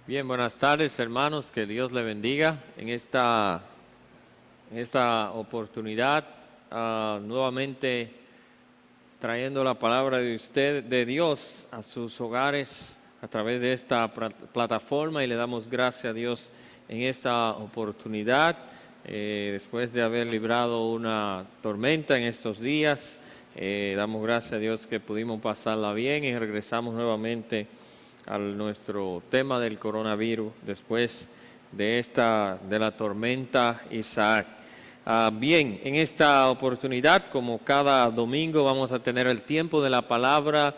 Bien, buenas tardes, hermanos, que Dios le bendiga en esta oportunidad, nuevamente trayendo la palabra de Dios a sus hogares a través de esta plataforma, y le damos gracias a Dios en esta oportunidad, después de haber librado una tormenta en estos días. Damos gracias a Dios que pudimos pasarla bien y regresamos nuevamente a nuestro tema del coronavirus después de la tormenta Isaac. Bien, en esta oportunidad, como cada domingo, vamos a tener el tiempo de la palabra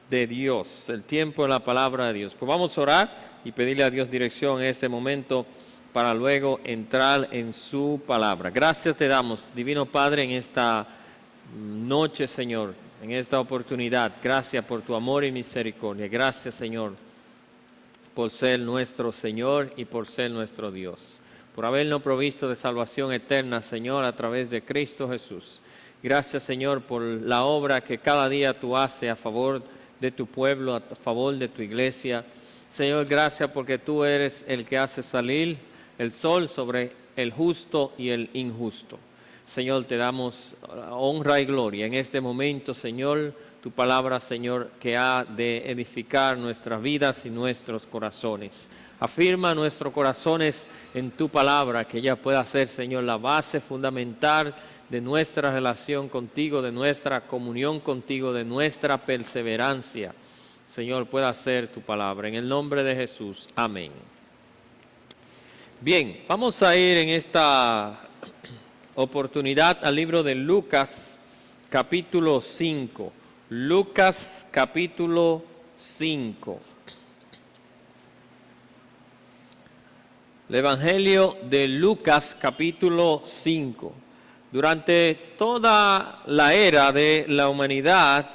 de Dios, el tiempo de la palabra de Dios. Pues vamos a orar y pedirle a Dios dirección en este momento para luego entrar en su palabra. Gracias te damos, Divino Padre, en esta noche, Señor, en esta oportunidad. Gracias por tu amor y misericordia. Gracias, Señor, por ser nuestro Señor y por ser nuestro Dios, por habernos provisto de salvación eterna, Señor, a través de Cristo Jesús. Gracias, Señor, por la obra que cada día tú haces a favor de tu pueblo, a favor de tu iglesia. Señor, gracias porque tú eres el que hace salir el sol sobre el justo y el injusto. Señor, te damos honra y gloria en este momento, Señor, tu palabra, Señor, que ha de edificar nuestras vidas y nuestros corazones. Afirma nuestros corazones en tu palabra, que ella pueda ser, Señor, la base fundamental de nuestra relación contigo, de nuestra comunión contigo, de nuestra perseverancia. Señor, pueda ser tu palabra. En el nombre de Jesús. Amén. Bien, vamos a ir en esta oportunidad al libro de Lucas, capítulo 5. Lucas, capítulo 5. El Evangelio de Lucas, capítulo 5. Durante toda la era de la humanidad,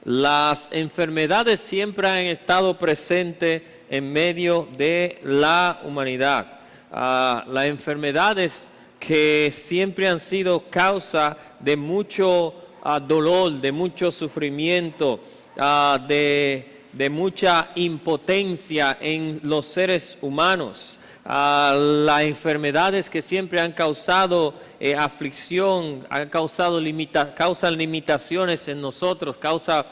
las enfermedades siempre han estado presentes en medio de la humanidad. Las enfermedades que siempre han sido causa de mucho dolor, de mucho sufrimiento, de mucha impotencia en los seres humanos. Las enfermedades que siempre han causado aflicción, causan limitaciones en nosotros, causa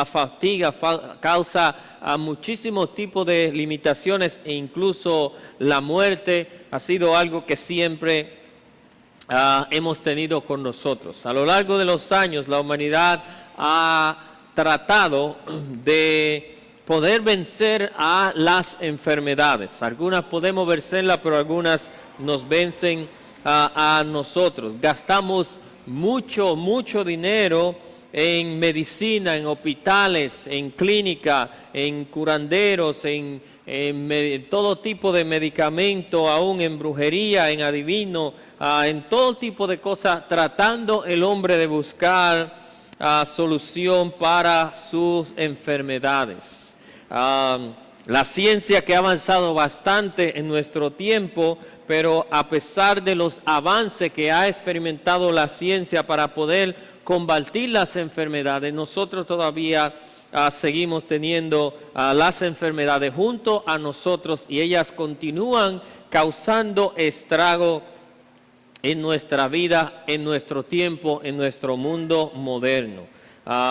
fatiga, causa muchísimos tipos de limitaciones, e incluso la muerte ha sido algo que siempre hemos tenido con nosotros. A lo largo de los años, la humanidad ha tratado de poder vencer a las enfermedades. Algunas podemos vencerlas, pero algunas nos vencen a nosotros. Gastamos mucho dinero en medicina, en hospitales, en clínica, en curanderos, en todo tipo de medicamento, aún en brujería, en adivino, en todo tipo de cosas, tratando el hombre de buscar solución para sus enfermedades. La ciencia que ha avanzado bastante en nuestro tiempo, pero a pesar de los avances que ha experimentado la ciencia para poder combatir las enfermedades, nosotros todavía seguimos teniendo las enfermedades junto a nosotros, y ellas continúan causando estrago en nuestra vida, en nuestro tiempo, en nuestro mundo moderno.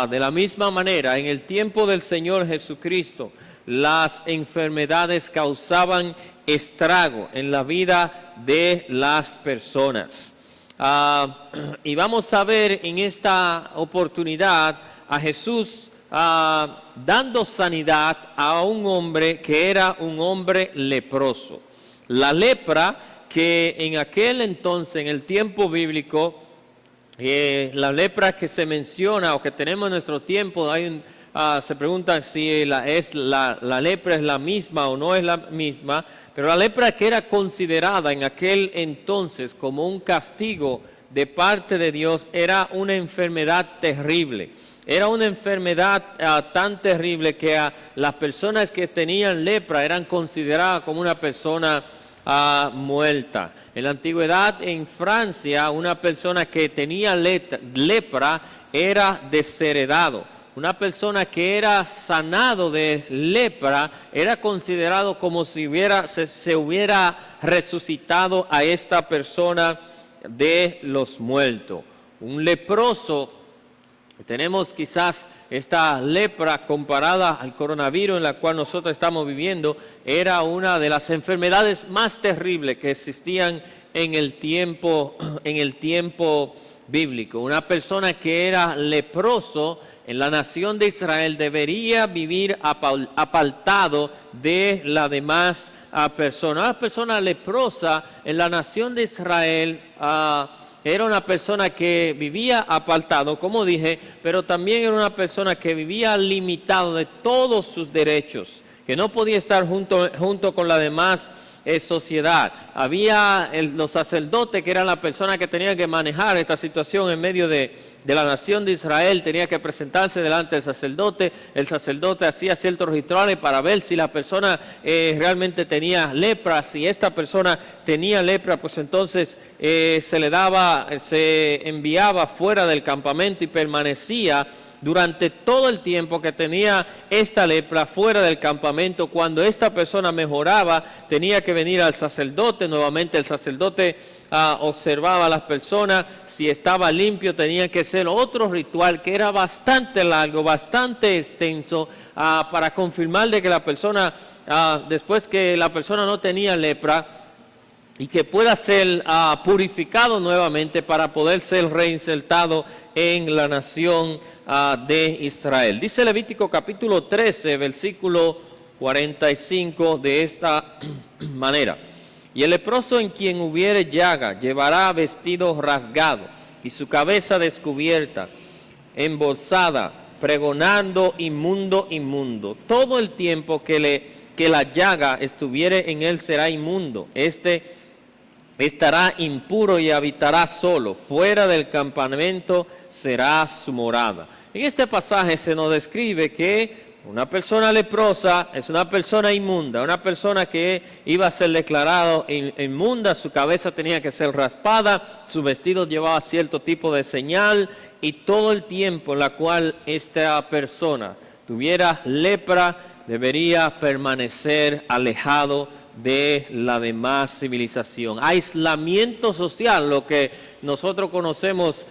De la misma manera, en el tiempo del Señor Jesucristo, las enfermedades causaban estrago en la vida de las personas. Y vamos a ver en esta oportunidad a Jesús dando sanidad a un hombre que era un hombre leproso. La lepra, que en aquel entonces, en el tiempo bíblico, la lepra que se menciona o que tenemos en nuestro tiempo, se preguntan si la lepra es la misma o no es la misma, pero la lepra que era considerada en aquel entonces como un castigo de parte de Dios era una enfermedad terrible. Era una enfermedad tan terrible que las personas que tenían lepra eran consideradas como una persona muerta. En la antigüedad, en Francia, una persona que tenía lepra era desheredado. una persona que era sanado de lepra, era considerado como si se hubiera resucitado a esta persona de los muertos. Un leproso, tenemos quizás esta lepra comparada al coronavirus en la cual nosotros estamos viviendo, era una de las enfermedades más terribles que existían en el tiempo bíblico. Una persona que era leproso en la nación de Israel debería vivir apartado de la demás persona. Una persona leprosa en la nación de Israel era una persona que vivía apartado, como dije, pero también era una persona que vivía limitado de todos sus derechos, que no podía estar junto con la demás sociedad. Había los sacerdotes, que eran la persona que tenía que manejar esta situación en medio de la nación de Israel, tenía que presentarse delante del sacerdote. El sacerdote hacía ciertos rituales para ver si la persona realmente tenía lepra. Si esta persona tenía lepra, pues entonces se enviaba fuera del campamento y permanecía durante todo el tiempo que tenía esta lepra fuera del campamento. Cuando esta persona mejoraba, tenía que venir al sacerdote. Nuevamente el sacerdote observaba a las personas. Si estaba limpio, tenía que hacer otro ritual que era bastante largo, bastante extenso, para confirmar de que la persona, después que la persona no tenía lepra, y que pueda ser purificado nuevamente para poder ser reinsertado en la nación de Israel. Dice Levítico capítulo 13, versículo 45 de esta manera: y el leproso en quien hubiere llaga llevará vestido rasgado y su cabeza descubierta, embolsada, pregonando: inmundo, inmundo. Todo el tiempo que la llaga estuviere en él será inmundo. Estará impuro y habitará solo. Fuera del campamento será su morada. En este pasaje se nos describe que una persona leprosa es una persona inmunda, una persona que iba a ser declarado inmunda. Su cabeza tenía que ser raspada, su vestido llevaba cierto tipo de señal, y todo el tiempo en la cual esta persona tuviera lepra debería permanecer alejado de la demás civilización. Aislamiento social, lo que nosotros conocemos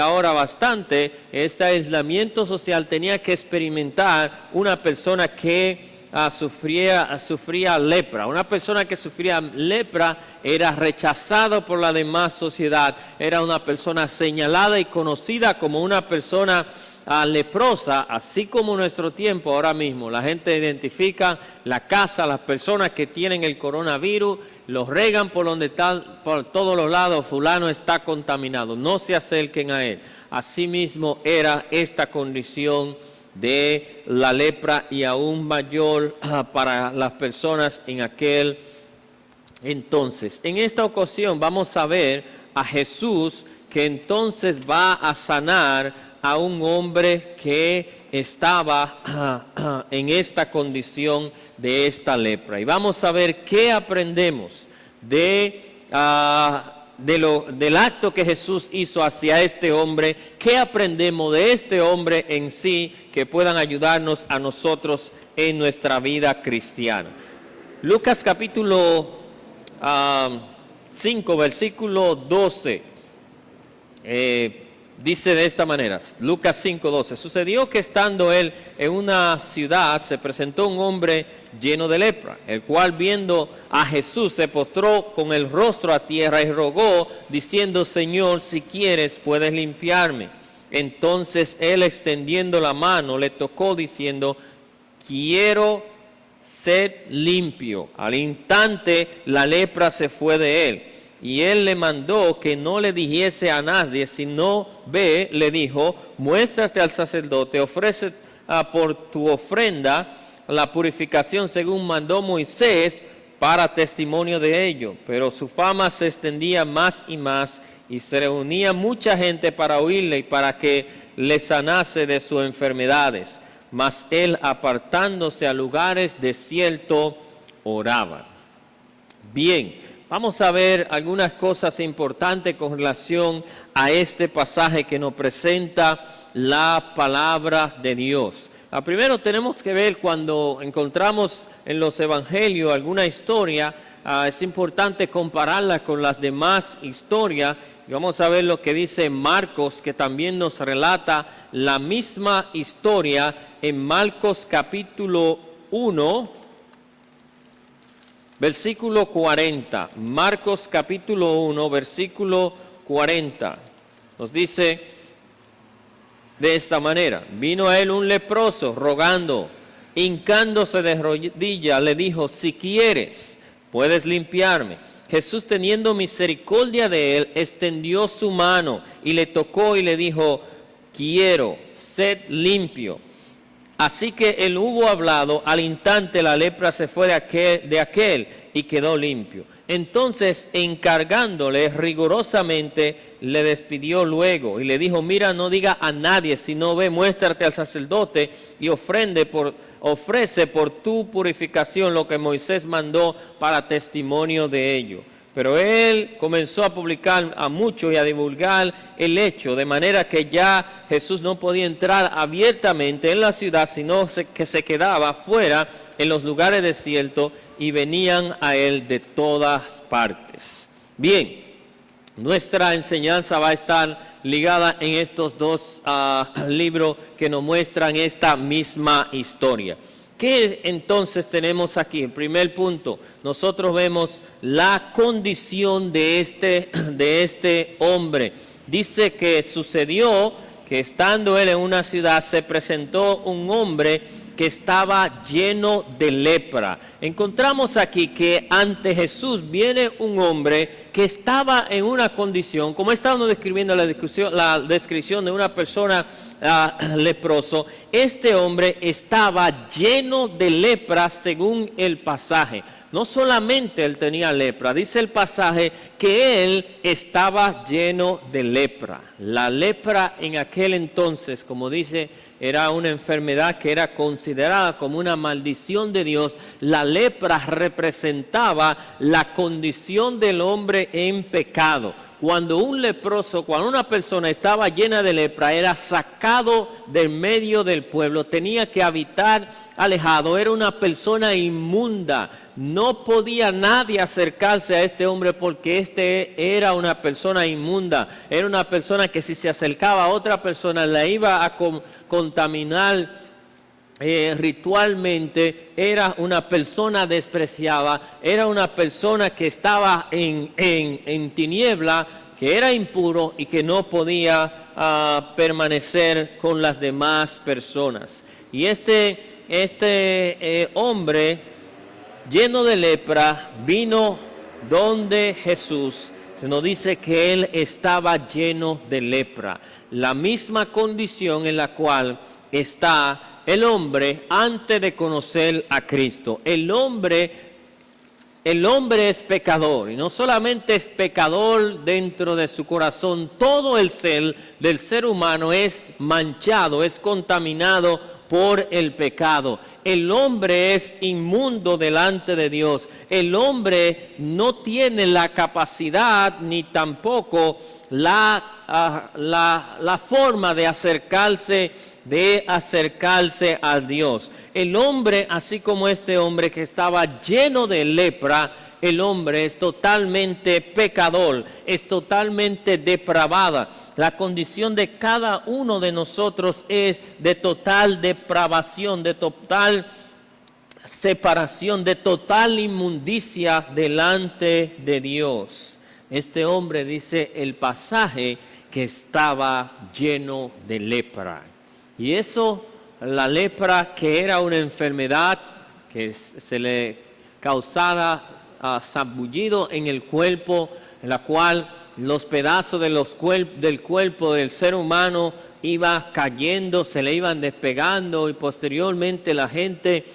ahora bastante. Este aislamiento social tenía que experimentar una persona que sufría lepra. Una persona que sufría lepra era rechazado por la demás sociedad, era una persona señalada y conocida como una persona leprosa. Así como en nuestro tiempo ahora mismo la gente identifica la casa, las personas que tienen el coronavirus, los regan por todos los lados: fulano está contaminado, no se acerquen a él. Asimismo era esta condición de la lepra, y aún mayor para las personas en aquel entonces. En esta ocasión vamos a ver a Jesús, que entonces va a sanar a un hombre que estaba en esta condición de esta lepra. Y vamos a ver qué aprendemos del acto que Jesús hizo hacia este hombre, qué aprendemos de este hombre en sí, que puedan ayudarnos a nosotros en nuestra vida cristiana. Lucas capítulo 5, versículo 12. Dice de esta manera, Lucas 5:12: sucedió que estando él en una ciudad, se presentó un hombre lleno de lepra, el cual, viendo a Jesús, se postró con el rostro a tierra y rogó, diciendo: Señor, si quieres, puedes limpiarme. Entonces él, extendiendo la mano, le tocó, diciendo: quiero ser limpio. Al instante la lepra se fue de él. Y él le mandó que no le dijese a nadie, sino ve, le dijo: muéstrate al sacerdote, ofrece por tu ofrenda la purificación según mandó Moisés, para testimonio de ello. Pero su fama se extendía más, y se reunía mucha gente para oírle y para que le sanase de sus enfermedades. Mas él, apartándose a lugares desiertos, oraba. Bien. Vamos a ver algunas cosas importantes con relación a este pasaje que nos presenta la palabra de Dios. Primero tenemos que ver cuando encontramos en los evangelios alguna historia, es importante compararla con las demás historias. Y vamos a ver lo que dice Marcos, que también nos relata la misma historia en Marcos capítulo 1, versículo 40. Marcos capítulo 1, versículo 40. Nos dice de esta manera: vino a él un leproso rogando, hincándose de rodillas, le dijo: si quieres, puedes limpiarme. Jesús, teniendo misericordia de él, extendió su mano y le tocó y le dijo: quiero, sed limpio. Así que él hubo hablado, al instante la lepra se fue de aquel y quedó limpio. Entonces, encargándole rigurosamente, le despidió luego y le dijo: mira, no diga a nadie, sino ve, muéstrate al sacerdote y ofrece por tu purificación lo que Moisés mandó para testimonio de ello. Pero él comenzó a publicar a muchos y a divulgar el hecho, de manera que ya Jesús no podía entrar abiertamente en la ciudad, sino que se quedaba fuera en los lugares desiertos, y venían a él de todas partes. Bien, nuestra enseñanza va a estar ligada en estos dos libros que nos muestran esta misma historia. ¿Qué entonces tenemos aquí? El primer punto, nosotros vemos la condición de este hombre. Dice que sucedió que estando él en una ciudad se presentó un hombre que estaba lleno de lepra. Encontramos aquí que ante Jesús viene un hombre que estaba en una condición, como estábamos describiendo la descripción de una persona leproso. Este hombre estaba lleno de lepra según el pasaje. No solamente él tenía lepra, dice el pasaje que él estaba lleno de lepra. La lepra en aquel entonces, como dice, era una enfermedad que era considerada como una maldición de Dios. La lepra representaba la condición del hombre en pecado. Cuando una persona estaba llena de lepra, era sacado del medio del pueblo, tenía que habitar alejado, era una persona inmunda. No podía nadie acercarse a este hombre porque este era una persona inmunda. Era una persona que si se acercaba a otra persona la iba a contaminar ritualmente. Era una persona despreciada, era una persona que estaba en tiniebla, que era impuro y que no podía permanecer con las demás personas. Y este hombre lleno de lepra vino donde Jesús. Se nos dice que él estaba lleno de lepra, la misma condición en la cual está el hombre antes de conocer a Cristo. El hombre es pecador, y no solamente es pecador dentro de su corazón, todo el ser del ser humano es manchado, es contaminado por el pecado. El hombre es inmundo delante de Dios. El hombre no tiene la capacidad ni tampoco la forma de acercarse a Dios. El hombre, así como este hombre que estaba lleno de lepra, el hombre es totalmente pecador, es totalmente depravada. La condición de cada uno de nosotros es de total depravación, de total separación, de total inmundicia delante de Dios. Este hombre, dice el pasaje, que estaba lleno de lepra. Y eso, la lepra, que era una enfermedad que se le causaba zambullido en el cuerpo, en la cual los pedazos del cuerpo del ser humano iba cayendo, se le iban despegando, y posteriormente la gente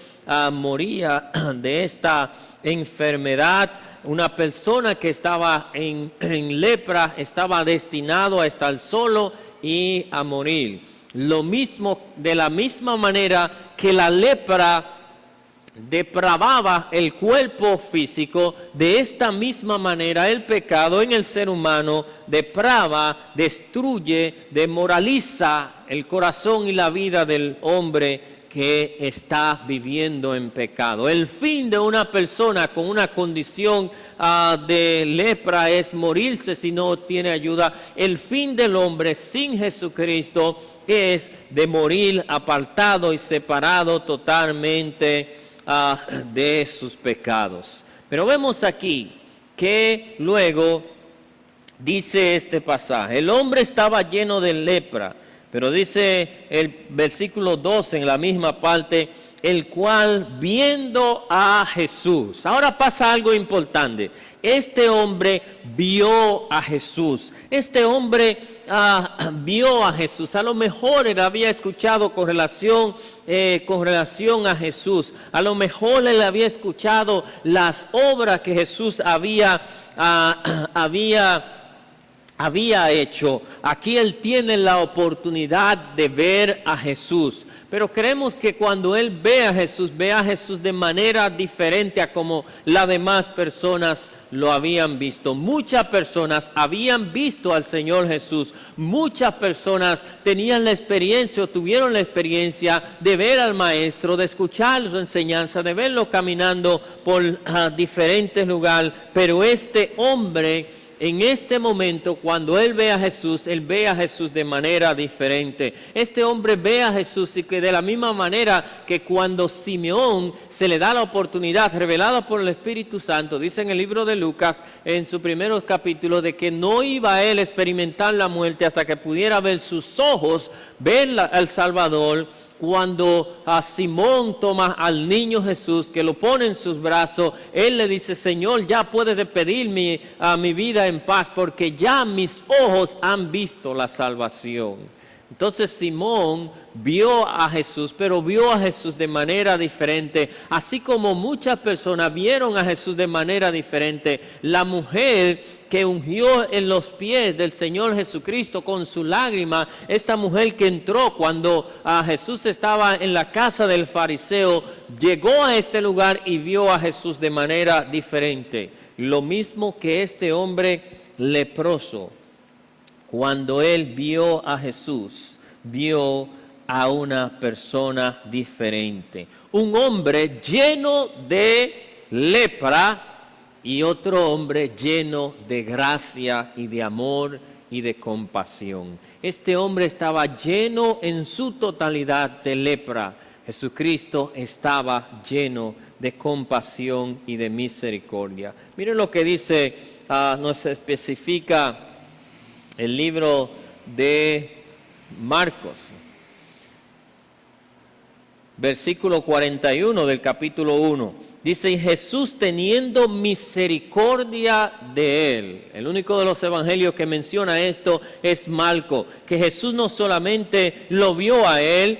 moría de esta enfermedad. Una persona que estaba en lepra estaba destinado a estar solo y a morir. Lo mismo, de la misma manera que la lepra depravaba el cuerpo físico, de esta misma manera el pecado en el ser humano deprava, destruye, demoraliza el corazón y la vida del hombre que está viviendo en pecado. El fin de una persona con una condición de lepra es morirse si no tiene ayuda. El fin del hombre sin Jesucristo es de morir apartado y separado totalmente de sus pecados. Pero vemos aquí que luego dice este pasaje, el hombre estaba lleno de lepra, pero dice el versículo 12 en la misma parte, el cual viendo a Jesús. Ahora pasa algo importante. Este hombre vio a Jesús. Este hombre vio a Jesús. A lo mejor él había escuchado con relación a Jesús. A lo mejor él había escuchado las obras que Jesús había hecho. Aquí él tiene la oportunidad de ver a Jesús. Pero creemos que cuando él ve a Jesús de manera diferente a como las demás personas lo habían visto. Muchas personas habían visto al Señor Jesús. Muchas personas tenían la experiencia o tuvieron la experiencia de ver al Maestro, de escuchar su enseñanza, de verlo caminando por diferentes lugares. Pero este hombre, en este momento, cuando él ve a Jesús de manera diferente. Este hombre ve a Jesús y que de la misma manera que cuando Simeón se le da la oportunidad, revelada por el Espíritu Santo, dice en el libro de Lucas, en su primer capítulo, de que no iba a él experimentar la muerte hasta que pudiera ver sus ojos, ver al Salvador. Cuando a Simón toma al niño Jesús, que lo pone en sus brazos, él le dice, Señor, ya puedes despedir mi vida en paz, porque ya mis ojos han visto la salvación. Entonces Simón vio a Jesús, pero vio a Jesús de manera diferente, así como muchas personas vieron a Jesús de manera diferente. La mujer que ungió en los pies del Señor Jesucristo con su lágrima, esta mujer que entró cuando Jesús estaba en la casa del fariseo, llegó a este lugar y vio a Jesús de manera diferente. Lo mismo que este hombre leproso, cuando él vio a Jesús, vio a una persona diferente. Un hombre lleno de lepra y otro hombre lleno de gracia y de amor y de compasión. Este hombre estaba lleno en su totalidad de lepra. Jesucristo estaba lleno de compasión y de misericordia. Miren lo que dice, nos especifica el libro de Marcos, versículo 41 del capítulo 1. Dice, y Jesús teniendo misericordia de él. El único de los evangelios que menciona esto es Marcos, que Jesús no solamente lo vio a él,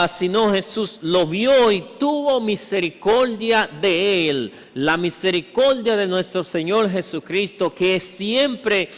sino Jesús lo vio y tuvo misericordia de él. La misericordia de nuestro Señor Jesucristo, que siempre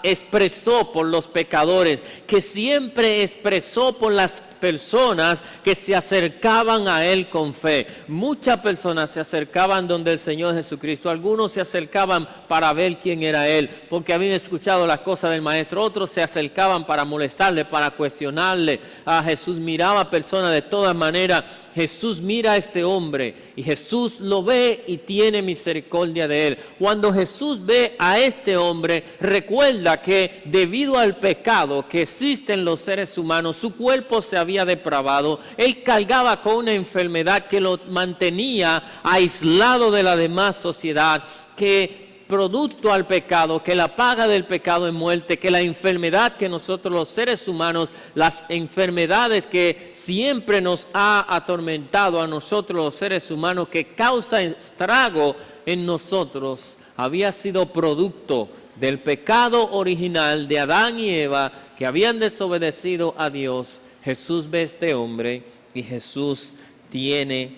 expresó por los pecadores, que siempre expresó por las personas que se acercaban a él con fe. Muchas personas se acercaban donde el Señor Jesucristo. Algunos se acercaban para ver quién era él, porque habían escuchado las cosas del Maestro. Otros se acercaban para molestarle, para cuestionarle. A Jesús miraba a personas de todas maneras. Jesús mira a este hombre y Jesús lo ve y tiene misericordia de él. Cuando Jesús ve a este hombre, recuerda que debido al pecado que existe en los seres humanos, su cuerpo se había depravado. Él cargaba con una enfermedad que lo mantenía aislado de la demás sociedad, que producto al pecado, que la paga del pecado es muerte, que la enfermedad que nosotros los seres humanos, las enfermedades que siempre nos ha atormentado a nosotros los seres humanos, que causa estrago en nosotros, había sido producto del pecado original de Adán y Eva, que habían desobedecido a Dios. Jesús ve a este hombre y Jesús tiene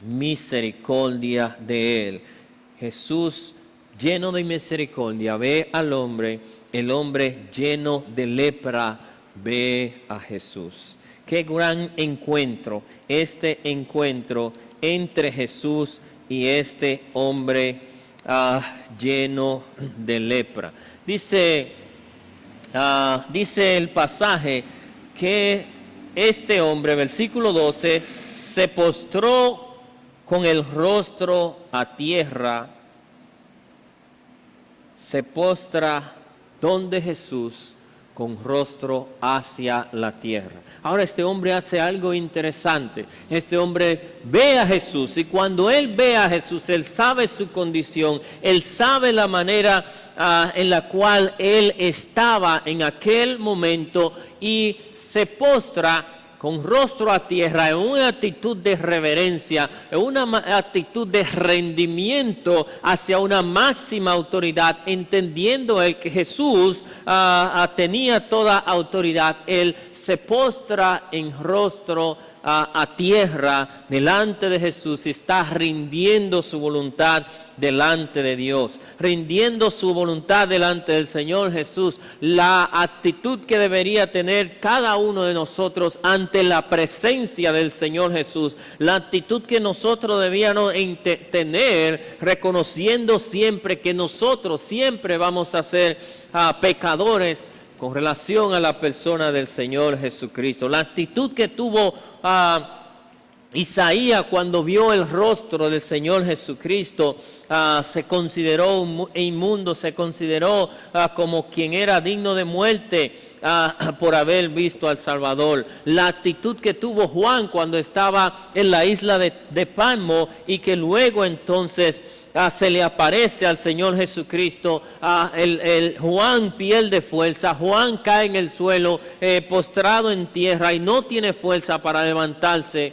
misericordia de él. Jesús, lleno de misericordia, ve al hombre. El hombre lleno de lepra ve a Jesús. Qué gran encuentro, este encuentro entre Jesús y este hombre lleno de lepra. Dice el pasaje que este hombre, versículo 12, se postró con el rostro a tierra. Se postra donde Jesús, con rostro hacia la tierra. Ahora este hombre hace algo interesante. Este hombre ve a Jesús, y cuando él ve a Jesús, él sabe su condición, él sabe la manera en la cual él estaba en aquel momento, y se postra con rostro a tierra, en una actitud de reverencia, en una actitud de rendimiento hacia una máxima autoridad, entendiendo él que Jesús tenía toda autoridad. Él se postra en rostro a tierra delante de Jesús y está rindiendo su voluntad delante de Dios, rindiendo su voluntad delante del Señor Jesús. La actitud que debería tener cada uno de nosotros ante la presencia del Señor Jesús, la actitud que nosotros debíamos tener, reconociendo siempre que nosotros siempre vamos a ser pecadores con relación a la persona del Señor Jesucristo. La actitud que tuvo Isaías cuando vio el rostro del Señor Jesucristo, se consideró inmundo, se consideró como quien era digno de muerte por haber visto al Salvador. La actitud que tuvo Juan cuando estaba en la isla de Patmos, y que luego entonces se le aparece al Señor Jesucristo. Juan pierde fuerza, Juan cae en el suelo, postrado en tierra, y no tiene fuerza para levantarse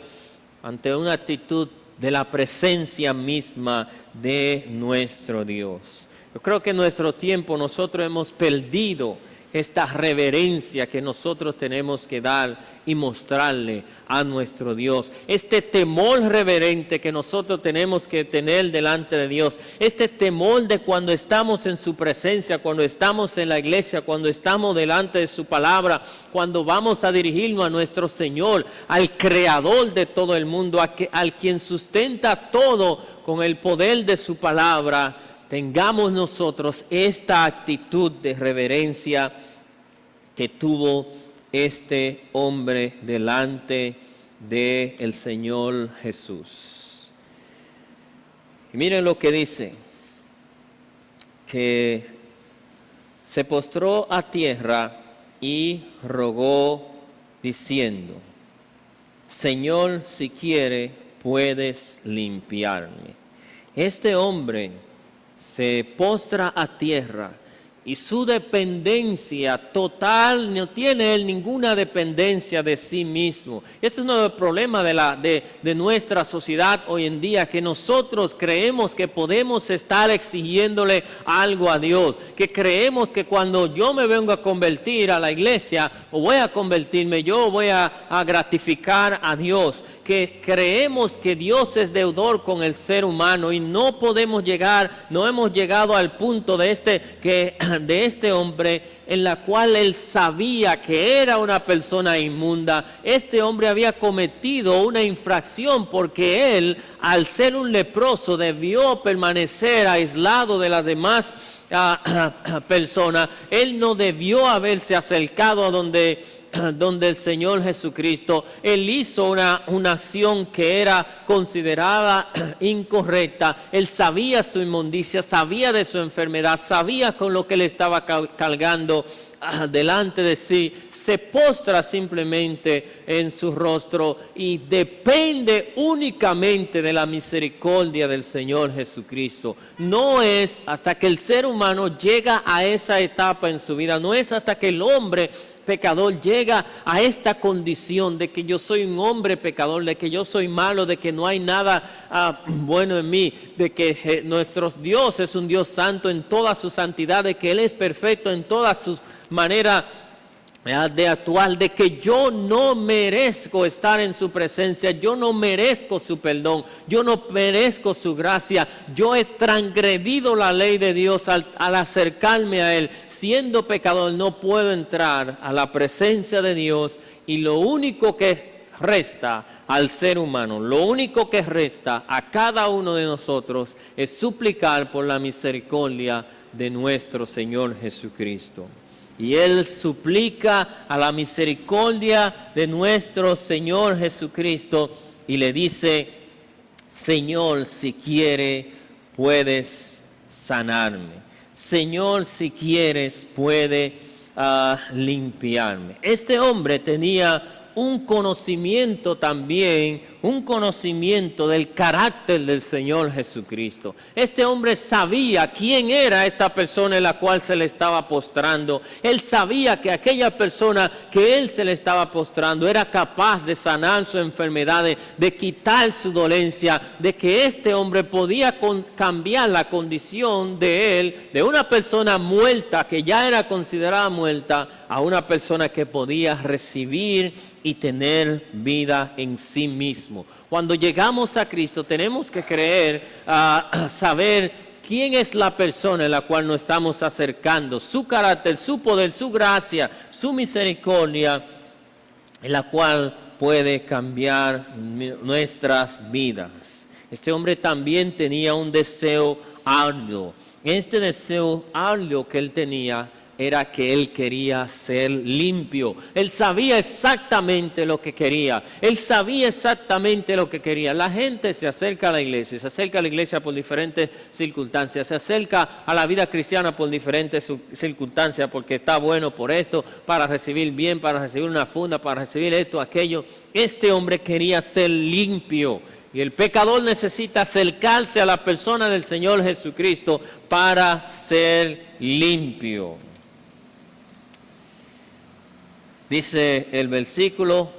ante una actitud de la presencia misma de nuestro Dios. Yo creo que en nuestro tiempo nosotros hemos perdido esta reverencia que nosotros tenemos que dar y mostrarle a nuestro Dios. Este temor reverente que nosotros tenemos que tener delante de Dios. Este temor de cuando estamos en su presencia, cuando estamos en la iglesia, cuando estamos delante de su palabra, cuando vamos a dirigirnos a nuestro Señor, al Creador de todo el mundo, al quien sustenta todo con el poder de su palabra. Tengamos nosotros esta actitud de reverencia que tuvo este hombre delante del Señor Jesús. Y miren lo que dice, que se postró a tierra y rogó diciendo: Señor, si quiere, puedes limpiarme. Este hombre se postra a tierra, y su dependencia total, no tiene él ninguna dependencia de sí mismo. Este es uno de los problemas de nuestra sociedad hoy en día, que nosotros creemos que podemos estar exigiéndole algo a Dios, que creemos que cuando yo me vengo a convertir a la iglesia, o voy a convertirme, yo voy a gratificar a Dios, que creemos que Dios es deudor con el ser humano, y no podemos llegar, no hemos llegado al punto de este hombre, en la cual él sabía que era una persona inmunda. Este hombre había cometido una infracción, porque él, al ser un leproso, debió permanecer aislado de las demás personas. Él no debió haberse acercado a donde el Señor Jesucristo. Él hizo una acción que era considerada incorrecta. Él sabía su inmundicia, sabía de su enfermedad, sabía con lo que le estaba cargando delante de sí. Se postra simplemente en su rostro y depende únicamente de la misericordia del Señor Jesucristo. No es hasta que el ser humano llega a esa etapa en su vida, no es hasta que el hombre pecador llega a esta condición de que yo soy un hombre pecador, de que yo soy malo, de que no hay nada bueno en mí, de que nuestro Dios es un Dios santo en toda su santidad, de que Él es perfecto en todas sus maneras de actuar, de que yo no merezco estar en su presencia, yo no merezco su perdón, yo no merezco su gracia, yo he transgredido la ley de Dios al acercarme a Él. Siendo pecador no puedo entrar a la presencia de Dios, y lo único que resta al ser humano, lo único que resta a cada uno de nosotros es suplicar por la misericordia de nuestro Señor Jesucristo. Y Él suplica a la misericordia de nuestro Señor Jesucristo y le dice: Señor, si quiere, puedes sanarme. Señor, si quieres, puede limpiarme. Este hombre tenía un conocimiento también, un conocimiento del carácter del Señor Jesucristo. Este hombre sabía quién era esta persona en la cual se le estaba postrando. Él sabía que aquella persona que él se le estaba postrando era capaz de sanar su enfermedad, de quitar su dolencia, de que este hombre podía cambiar la condición de él, de una persona muerta, que ya era considerada muerta, a una persona que podía recibir y tener vida en sí mismo. Cuando llegamos a Cristo tenemos que creer, saber quién es la persona en la cual nos estamos acercando, su carácter, su poder, su gracia, su misericordia, en la cual puede cambiar nuestras vidas. Este hombre también tenía un deseo arduo. Este deseo arduo que él tenía era que él quería ser limpio. Él sabía exactamente lo que quería. Él sabía exactamente lo que quería. La gente se acerca a la iglesia, se acerca a la iglesia por diferentes circunstancias, se acerca a la vida cristiana por diferentes circunstancias, porque está bueno por esto, para recibir bien, para recibir una funda, para recibir esto, aquello. Este hombre quería ser limpio. Y el pecador necesita acercarse a la persona del Señor Jesucristo para ser limpio. Dice el versículo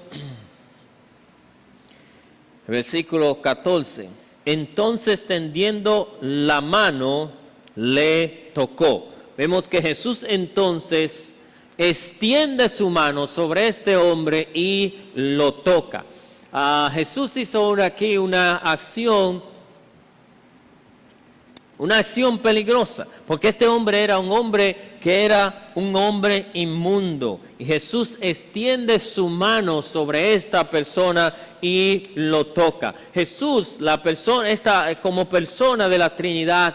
14, entonces tendiendo la mano le tocó. Vemos que Jesús entonces extiende su mano sobre este hombre y lo toca. Jesús hizo aquí una acción peligrosa, porque este hombre era un hombre que era un hombre inmundo, y Jesús extiende su mano sobre esta persona y lo toca. Jesús, la persona, como persona de la Trinidad,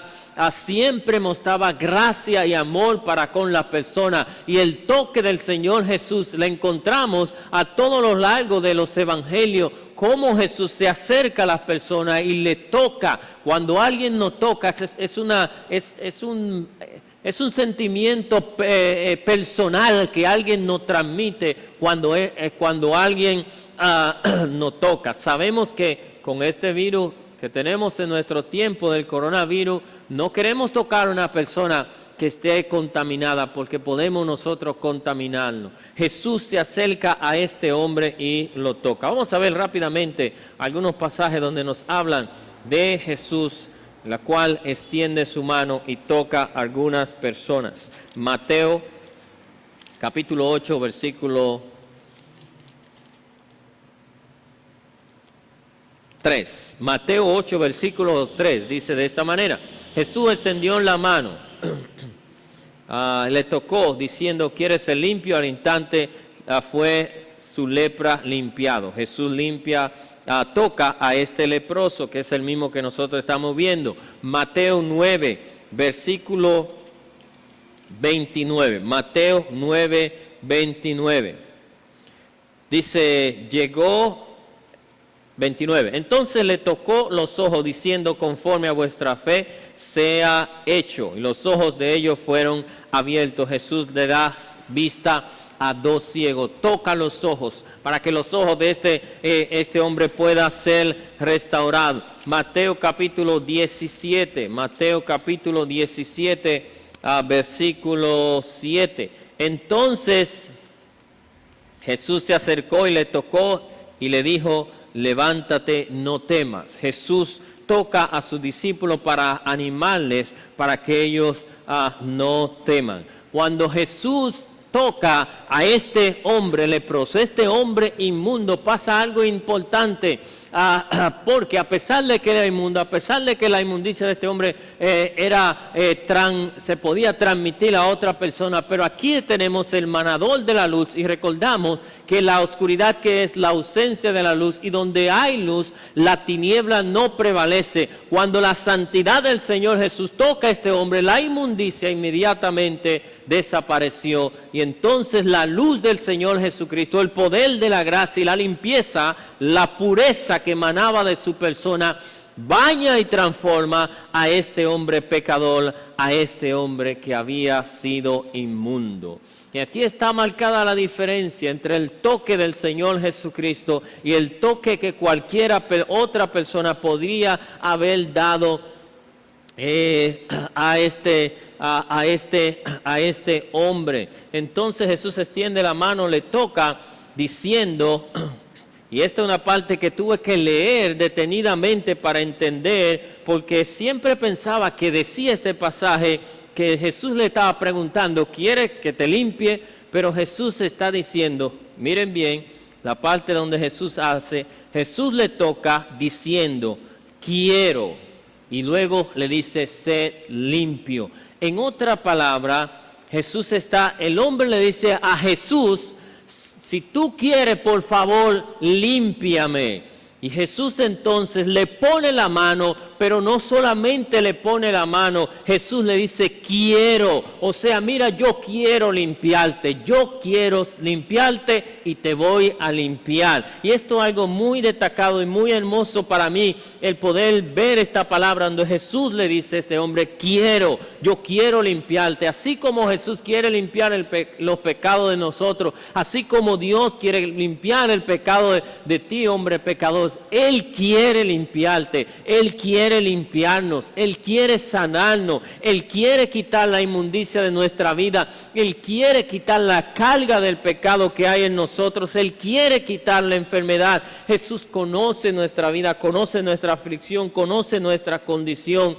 siempre mostraba gracia y amor para con la persona, y el toque del Señor Jesús le encontramos a todo lo largo de los evangelios, cómo Jesús se acerca a las personas y le toca. Cuando alguien nos toca, es un sentimiento personal que alguien nos transmite cuando alguien nos toca. Sabemos que con este virus que tenemos en nuestro tiempo del coronavirus, no queremos tocar a una persona que esté contaminada, porque podemos nosotros contaminarnos. Jesús se acerca a este hombre y lo toca. Vamos a ver rápidamente algunos pasajes donde nos hablan de Jesús, la cual extiende su mano y toca a algunas personas. Mateo capítulo 8, versículo 3. Mateo 8, versículo 3, dice de esta manera: Jesús extendió la mano, le tocó, diciendo: ¿quieres ser limpio? Al instante fue su lepra limpiado. Jesús toca a este leproso, que es el mismo que nosotros estamos viendo. Mateo 9, versículo 29. Mateo 9, 29. Dice, llegó 29. Entonces le tocó los ojos, diciendo: conforme a vuestra fe sea hecho. Y los ojos de ellos fueron abiertos. Jesús le da vista a dos ciegos, toca los ojos para que los ojos de este hombre pueda ser restaurado. Mateo capítulo 17, versículo 7. Entonces Jesús se acercó y le tocó y le dijo: levántate, no temas. Jesús toca a sus discípulos para animarles, para que ellos no teman. Cuando Jesús toca a este hombre leproso, este hombre inmundo, pasa algo importante. porque a pesar de que era inmundo, a pesar de que la inmundicia de este hombre se podía transmitir a otra persona, pero aquí tenemos el manador de la luz y recordamos que la oscuridad, que es la ausencia de la luz, y donde hay luz, la tiniebla no prevalece. Cuando la santidad del Señor Jesús toca a este hombre, la inmundicia inmediatamente desapareció, y entonces la luz del Señor Jesucristo, el poder de la gracia y la limpieza, la pureza que emanaba de su persona, baña y transforma a este hombre pecador, a este hombre que había sido inmundo. Y aquí está marcada la diferencia entre el toque del Señor Jesucristo y el toque que cualquiera otra persona podría haber dado a este hombre. Entonces Jesús extiende la mano, le toca, diciendo, y esta es una parte que tuve que leer detenidamente para entender, porque siempre pensaba que decía este pasaje que Jesús le estaba preguntando, ¿quiere que te limpie? Pero Jesús está diciendo, miren bien, la parte donde Jesús le toca diciendo, quiero, y luego le dice, sé limpio. En otra palabra, el hombre le dice a Jesús, si tú quieres, por favor, límpiame. Y Jesús entonces le pone la mano, pero no solamente le pone la mano, Jesús le dice, quiero. O sea, mira, yo quiero limpiarte y te voy a limpiar. Y esto es algo muy destacado y muy hermoso para mí, el poder ver esta palabra donde Jesús le dice a este hombre, yo quiero limpiarte. Así como Jesús quiere limpiar los pecados de nosotros, así como Dios quiere limpiar el pecado de ti, hombre pecador, Él quiere limpiarte, Él quiere limpiarnos, Él quiere sanarnos, Él quiere quitar la inmundicia de nuestra vida, Él quiere quitar la carga del pecado que hay en nosotros, Él quiere quitar la enfermedad. Jesús conoce nuestra vida, conoce nuestra aflicción, conoce nuestra condición,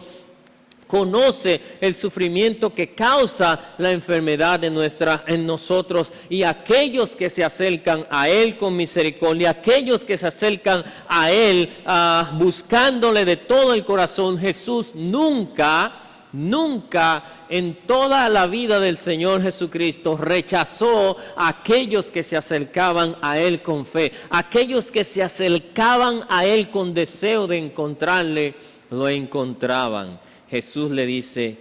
conoce el sufrimiento que causa la enfermedad en nosotros, y aquellos que se acercan a Él con misericordia, aquellos que se acercan a Él buscándole de todo el corazón, Jesús nunca en toda la vida del Señor Jesucristo rechazó a aquellos que se acercaban a Él con fe, aquellos que se acercaban a Él con deseo de encontrarle, lo encontraban. Jesús le dice,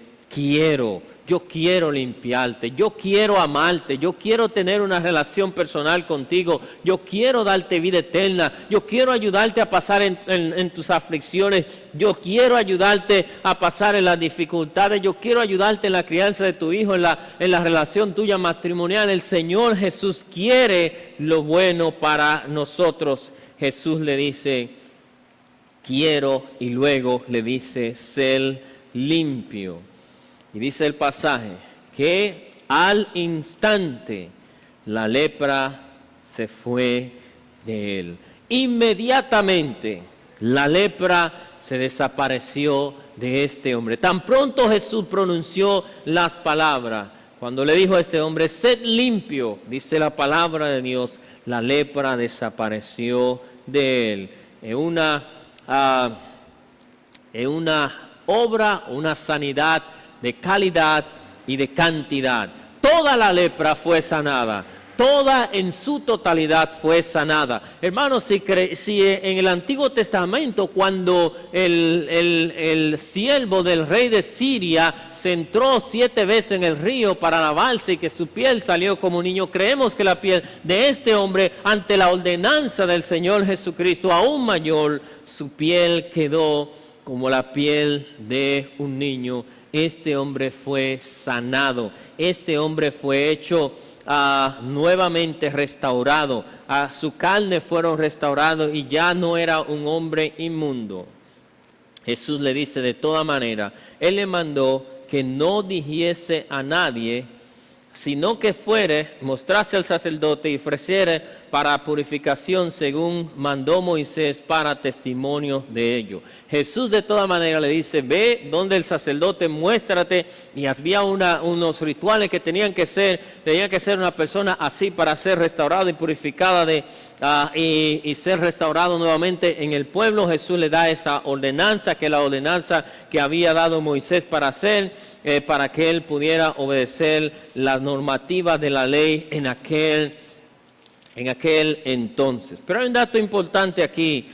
yo quiero limpiarte, yo quiero amarte, yo quiero tener una relación personal contigo, yo quiero darte vida eterna, yo quiero ayudarte a pasar en tus aflicciones, yo quiero ayudarte a pasar en las dificultades, yo quiero ayudarte en la crianza de tu hijo, en la relación tuya matrimonial. El Señor Jesús quiere lo bueno para nosotros. Jesús le dice, quiero, y luego le dice, ser limpio. Y dice el pasaje que al instante la lepra se fue de él. Inmediatamente la lepra se desapareció de este hombre. Tan pronto Jesús pronunció las palabras, cuando le dijo a este hombre, sed limpio, dice la palabra de Dios, la lepra desapareció de él. En una obra, una sanidad de calidad y de cantidad. Toda la lepra fue sanada, toda en su totalidad fue sanada. Hermanos, si en el Antiguo Testamento, cuando el siervo del rey de Siria se entró 7 veces en el río para lavarse y que su piel salió como un niño, creemos que la piel de este hombre, ante la ordenanza del Señor Jesucristo, aún mayor, su piel quedó como la piel de un niño. Este hombre fue sanado, este hombre fue hecho nuevamente restaurado, su carne fueron restaurados y ya no era un hombre inmundo. Jesús le dice, de toda manera, Él le mandó que no dijese a nadie sino que fuere, mostrase al sacerdote y ofreciere para purificación según mandó Moisés para testimonio de ello. Jesús de toda manera le dice, ve donde el sacerdote, muéstrate, y había unos rituales que tenía que ser una persona así para ser restaurada y purificada y ser restaurado nuevamente en el pueblo. Jesús le da esa ordenanza, que es la ordenanza que había dado Moisés para hacer, para que él pudiera obedecer las normativas de la ley en aquel entonces. Pero hay un dato importante aquí,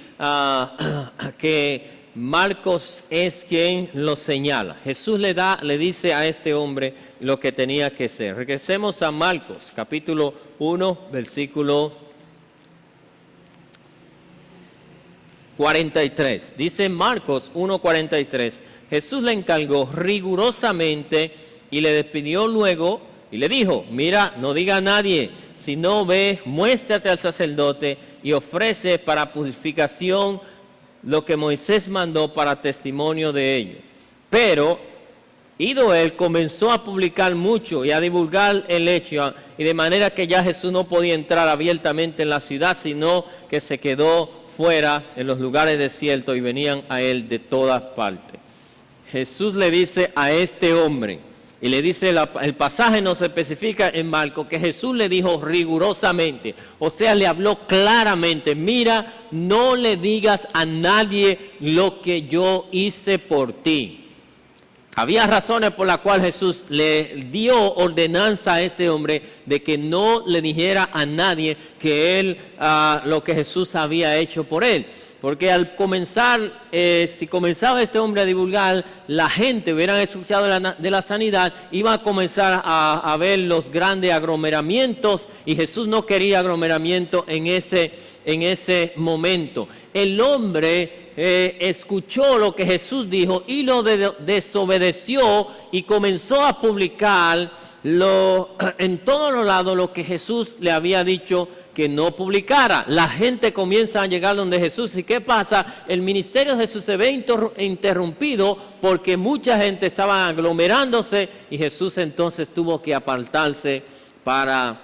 que Marcos es quien lo señala. Jesús le dice a este hombre lo que tenía que ser. Regresemos a Marcos, capítulo 1, versículo 43. Dice Marcos 1:43. Jesús le encargó rigurosamente y le despidió luego y le dijo, mira, no diga a nadie, sino ve, muéstrate al sacerdote y ofrece para purificación lo que Moisés mandó para testimonio de ello. Pero, ido él, comenzó a publicar mucho y a divulgar el hecho, y de manera que ya Jesús no podía entrar abiertamente en la ciudad, sino que se quedó fuera en los lugares desiertos y venían a él de todas partes. Jesús le dice a este hombre, y le dice, el pasaje nos especifica en Marcos, que Jesús le dijo rigurosamente, o sea, le habló claramente, mira, no le digas a nadie lo que yo hice por ti. Había razones por las cuales Jesús le dio ordenanza a este hombre de que no le dijera a nadie que él, lo que Jesús había hecho por él. Porque al comenzar, si comenzaba este hombre a divulgar, la gente hubiera escuchado de la sanidad, iba a comenzar a ver los grandes aglomeramientos, y Jesús no quería aglomeramiento en ese momento. El hombre escuchó lo que Jesús dijo y lo desobedeció y comenzó a publicar en todos los lados lo que Jesús le había dicho que no publicara. La gente comienza a llegar donde Jesús. ¿Y qué pasa? El ministerio de Jesús se ve interrumpido porque mucha gente estaba aglomerándose y Jesús entonces tuvo que apartarse para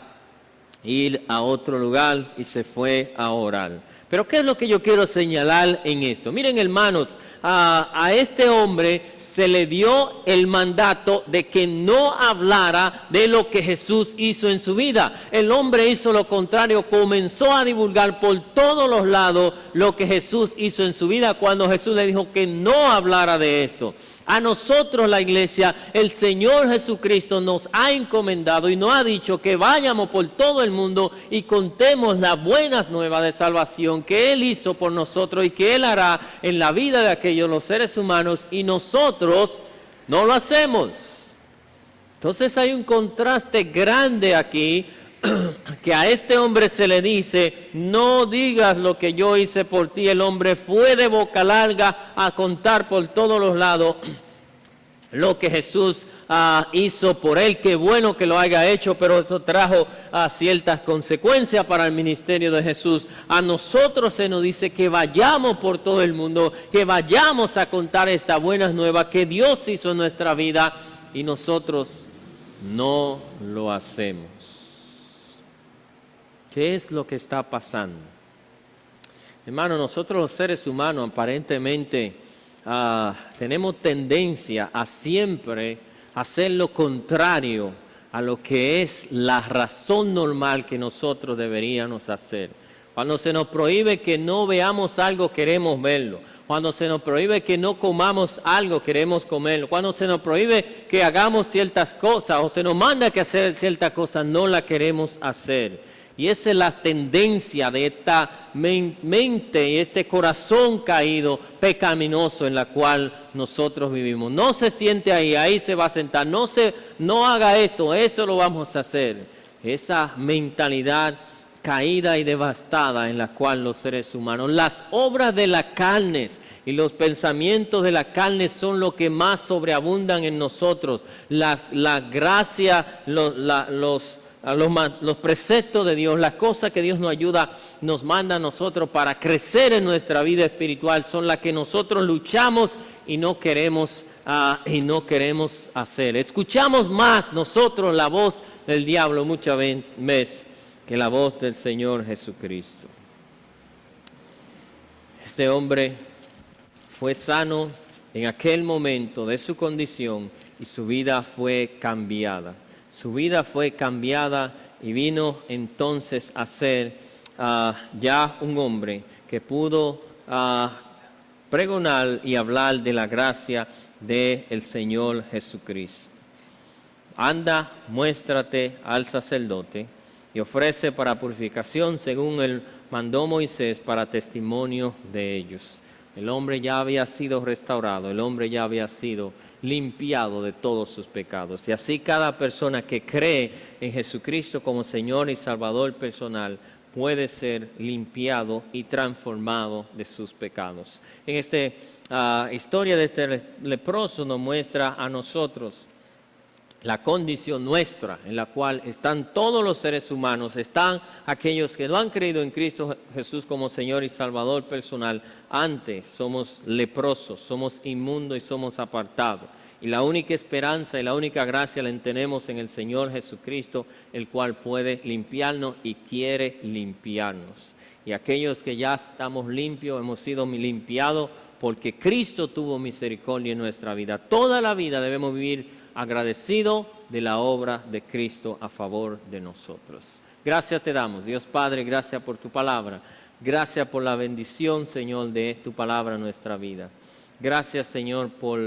ir a otro lugar y se fue a orar. Pero ¿qué es lo que yo quiero señalar en esto? Miren, hermanos, a este hombre se le dio el mandato de que no hablara de lo que Jesús hizo en su vida. El hombre hizo lo contrario, comenzó a divulgar por todos los lados lo que Jesús hizo en su vida cuando Jesús le dijo que no hablara de esto. A nosotros, la iglesia, el Señor Jesucristo nos ha encomendado y nos ha dicho que vayamos por todo el mundo y contemos las buenas nuevas de salvación que Él hizo por nosotros y que Él hará en la vida de aquellos los seres humanos, y nosotros no lo hacemos. Entonces hay un contraste grande aquí, que a este hombre se le dice, no digas lo que yo hice por ti. El hombre fue de boca larga a contar por todos los lados lo que Jesús hizo por él. Qué bueno que lo haya hecho, pero esto trajo ciertas consecuencias para el ministerio de Jesús. A nosotros se nos dice que vayamos por todo el mundo, que vayamos a contar esta buena nueva que Dios hizo en nuestra vida, y nosotros no lo hacemos. ¿Qué es lo que está pasando? Hermano, nosotros los seres humanos aparentemente tenemos tendencia a siempre hacer lo contrario a lo que es la razón normal que nosotros deberíamos hacer. Cuando se nos prohíbe que no veamos algo, queremos verlo. Cuando se nos prohíbe que no comamos algo, queremos comerlo. Cuando se nos prohíbe que hagamos ciertas cosas o se nos manda que hacer ciertas cosas, no la queremos hacer. Y esa es la tendencia de esta mente y este corazón caído, pecaminoso en la cual nosotros vivimos. No se siente ahí se va a sentar. No haga esto, eso lo vamos a hacer. Esa mentalidad caída y devastada en la cual los seres humanos, las obras de la carne y los pensamientos de la carne son lo que más sobreabundan en nosotros. La gracia, los preceptos de Dios, las cosas que Dios nos manda a nosotros para crecer en nuestra vida espiritual, son las que nosotros luchamos y no queremos hacer. Escuchamos más nosotros la voz del diablo muchas veces que la voz del Señor Jesucristo. Este hombre fue sano en aquel momento de su condición y su vida fue cambiada. Su vida fue cambiada y vino entonces a ser ya un hombre que pudo pregonar y hablar de la gracia del Señor Jesucristo. Anda, muéstrate al sacerdote y ofrece para purificación según él mandó Moisés para testimonio de ellos. El hombre ya había sido restaurado, el hombre ya había sido limpiado de todos sus pecados. Y así cada persona que cree en Jesucristo como Señor y Salvador personal puede ser limpiado y transformado de sus pecados. En esta historia de este leproso nos muestra a nosotros la condición nuestra, en la cual están todos los seres humanos, están aquellos que no han creído en Cristo Jesús como Señor y Salvador personal. Antes somos leprosos, somos inmundos y somos apartados. Y la única esperanza y la única gracia la tenemos en el Señor Jesucristo, el cual puede limpiarnos y quiere limpiarnos. Y aquellos que ya estamos limpios, hemos sido limpiados porque Cristo tuvo misericordia en nuestra vida. Toda la vida debemos vivir agradecido de la obra de Cristo a favor de nosotros. Gracias te damos, Dios Padre, gracias por tu palabra. Gracias por la bendición, Señor, de tu palabra en nuestra vida. Gracias, Señor, por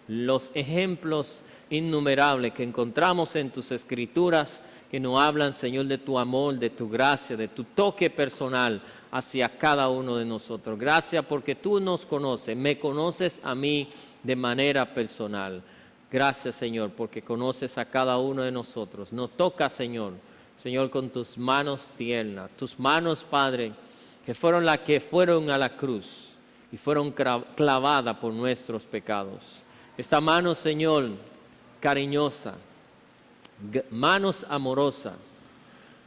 los ejemplos innumerables que encontramos en tus escrituras que nos hablan, Señor, de tu amor, de tu gracia, de tu toque personal hacia cada uno de nosotros. Gracias porque tú nos conoces, me conoces a mí de manera personal. Gracias, Señor, porque conoces a cada uno de nosotros. Nos toca, Señor, con tus manos tiernas, tus manos, Padre, que fueron las que fueron a la cruz y fueron clavadas por nuestros pecados. Esta mano, Señor, cariñosa, manos amorosas,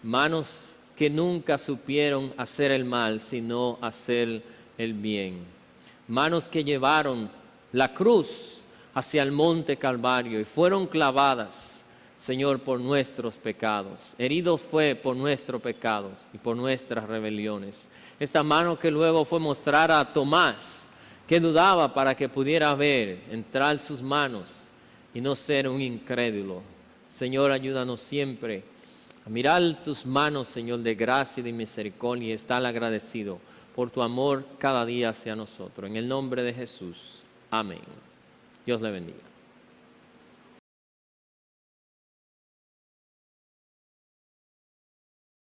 manos que nunca supieron hacer el mal, sino hacer el bien. Manos que llevaron la cruz hacia el monte Calvario y fueron clavadas, Señor, por nuestros pecados. Heridos fue por nuestros pecados y por nuestras rebeliones. Esta mano que luego fue mostrada a Tomás, que dudaba para que pudiera ver, entrar sus manos y no ser un incrédulo. Señor, ayúdanos siempre a mirar tus manos, Señor, de gracia y de misericordia y estar agradecido por tu amor cada día hacia nosotros. En el nombre de Jesús. Amén. Dios le bendiga.